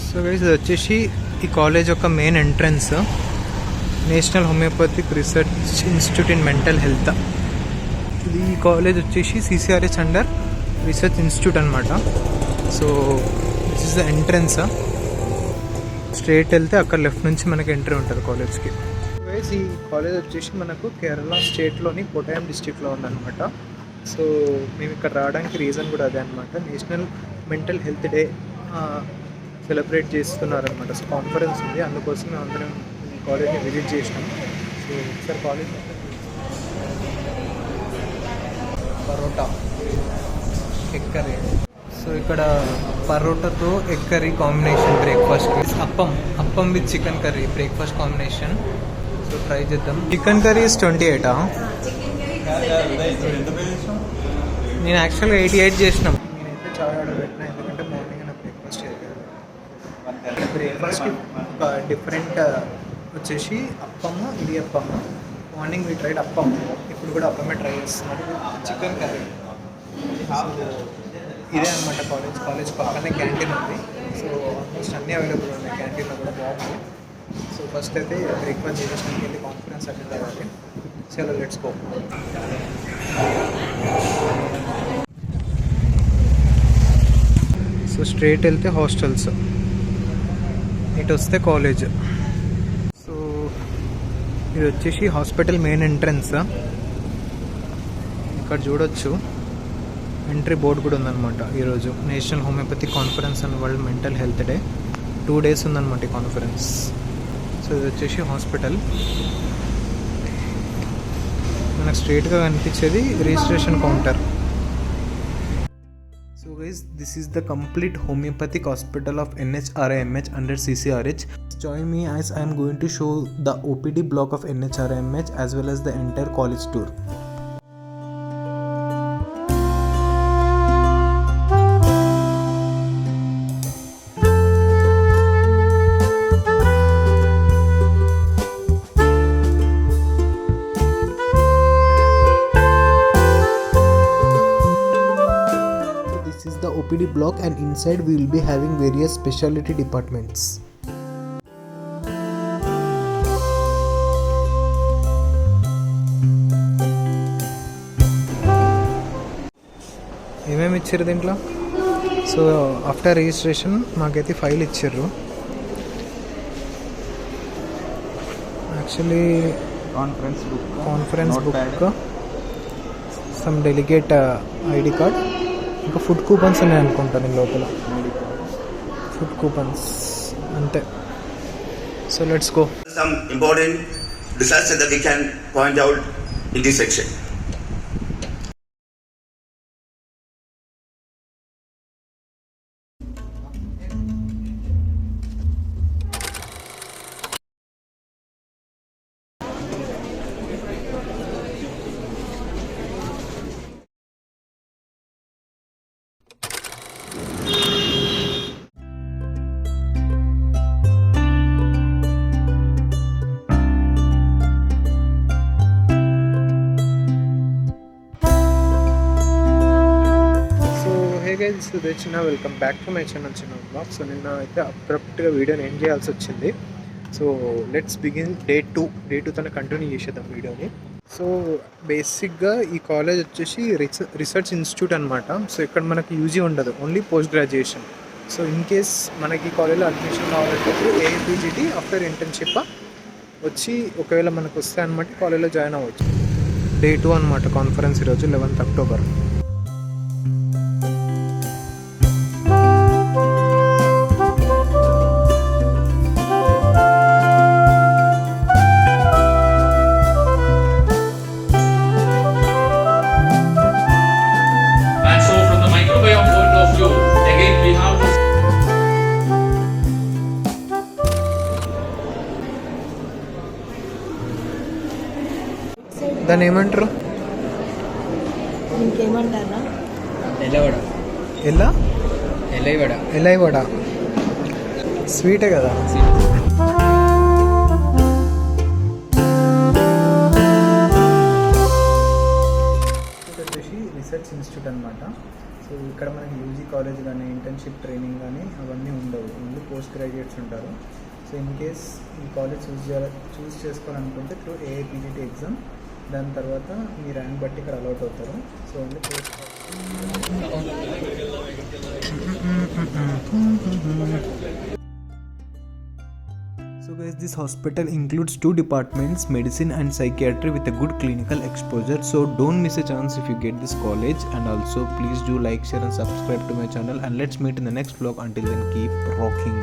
So guys ఇది వచ్చేసి ఈ కాలేజ్ యొక్క main entrance, national homoeopathic research institute in mental health. ఇది ఈ కాలేజ్ వచ్చేసి సిసిఆర్హెచ్ అండర్ రీసెర్చ్ ఇన్స్టిట్యూట్ అనమాట. So this is the entrance. Straight వెళ్తే అక్కడ లెఫ్ట్ నుంచి మనకి ఎంట్రీ ఉంటుంది కాలేజ్కి. గైస్ ఈ కాలేజ్ వచ్చేసి మనకు కేరళ స్టేట్లోని కోటయం డిస్ట్రిక్ట్లో ఉందన్నమాట. సో మేము ఇక్కడ రావడానికి రీజన్ కూడా అదే అనమాట. National mental health day celebrate చేస్తున్నారనమాట. సో కాన్ఫరెన్స్ ఉంది, అందుకోసం మేము అందరం ఈ కాలేజ్ని విజిట్ చేసినాం. సో ఒకసారి college parotta egg curry. So ఇక్కడ పరోటాతో ఎగ్ కర్రీ కాంబినేషన్ బ్రేక్ఫాస్ట్కి. Appam with chicken curry breakfast combination. So try చేద్దాం. Chicken curry is 28. నేను యాక్చువల్గా 88 చేసినాం. నేనైతే చాలా ఆర్డర్ పెట్టినా, ఎందుకంటే మార్నింగ్ నాకు బ్రేక్ఫాస్ట్ చేయలేదు. బ్రేక్ఫాస్ట్కి డిఫరెంట్ వచ్చేసి అప్పము, ఇది అప్పము. మార్నింగ్ వీ ట్రైడ్ అప్పం, ఇప్పుడు కూడా అప్పమే ట్రై చేస్తున్నాను. Chicken curry. ఇదే అనమాట కాలేజ్ పక్కనే క్యాంటీన్ ఉంది. సో ఆల్మోస్ట్ అన్నీ అవైలబుల్ ఉన్నాయి క్యాంటీన్లో కూడా, బాగుంది. సో ఫస్ట్ అయితే బ్రేక్ఫాస్ట్ చేసేసినానికి వెళ్ళి కాన్ఫరెన్స్ అటెండ్ అవ్వాలి. చలో లెట్స్ గో. సో స్ట్రైట్ వెళ్తే హాస్టల్స్, ఇటు వస్తే కాలేజ్. సో ఇది వచ్చేసి హాస్పిటల్ మెయిన్ ఎంట్రన్స్. ఇక్కడ చూడొచ్చు ఎంట్రీ బోర్డు కూడా ఉందన్నమాట. ఈరోజు national homeopathy conference and world mental health day, 2 days ఉందన్నమాట ఈ కాన్ఫరెన్స్. సో ఇది వచ్చేసి హాస్పిటల్. మనకు స్ట్రైట్గా కనిపించేది registration counter. So guys this is the complete homoeopathic hospital of NHRIMH under CCRH. Join me as I am going to show the OPD block of NHRIMH as well as the entire college tour. The OPD block, and inside we will be having various specialty departments. ఏమేమి ఇచ్చారు దీంట్లో? So after registration మాకైతే file ఇచ్చారు. Actually conference book, some delegate ID card, ఇంకా food coupons ఉన్నాయి అనుకుంటాను నేను లోపల. ఫుడ్ కూపన్స్ అంతే. So let's go. Some important results that we can point out in this section. చిన్న welcome back to my channel చిన్న blog. So నిన్న అయితే అబ్రప్ట్గా వీడియోని ఎండ్ చేయాల్సి వచ్చింది. సో లెట్స్ బిగిన్ డే 2 తన కంటిన్యూ చేసేద్దాం వీడియోని. సో బేసిక్గా ఈ కాలేజ్ వచ్చేసి రీసెర్చ్ ఇన్స్టిట్యూట్ అనమాట. సో ఇక్కడ మనకి యూజీ ఉండదు, only post graduation. So in case మనకి కాలేజ్లో అడ్మిషన్ కావాలంటే AAPGT ఆఫ్టర్ ఇంటర్న్షిప్ వచ్చి ఒకవేళ మనకు వస్తే అనమాట కాలేజ్లో జాయిన్ అవ్వచ్చు. డే 2 అనమాట కాన్ఫరెన్స్ ఈరోజు 11th October. దాన్ని ఏమంటారు? ఇంకేమంటారా? ఎలై వడ స్వీటే కదా. వచ్చేసి రీసెర్చ్ ఇన్స్టిట్యూట్ అనమాట. సో ఇక్కడ మనకి యూజీ కాలేజ్ కానీ ఇంటర్న్షిప్ ట్రైనింగ్ కానీ అవన్నీ ఉండవు, ఓన్లీ పోస్ట్ గ్రాడ్యుయేట్స్ ఉంటారు. సో ఇన్ కేస్ ఈ కాలేజ్ చూస్ చేసుకోవాలనుకుంటే త్రూ ఏఐపిజిటి ఎగ్జామ్, దాని తర్వాత మీ ర్యాంక్ బట్టి ఇక్కడ అలౌట్ అవుతారు. So only post. So guys, this hospital includes 2 departments, medicine and psychiatry, with a good clinical exposure. So don't miss a chance if you get this college. And also please do like, share and subscribe to my channel, and let's meet in the next vlog. Until then, keep rocking.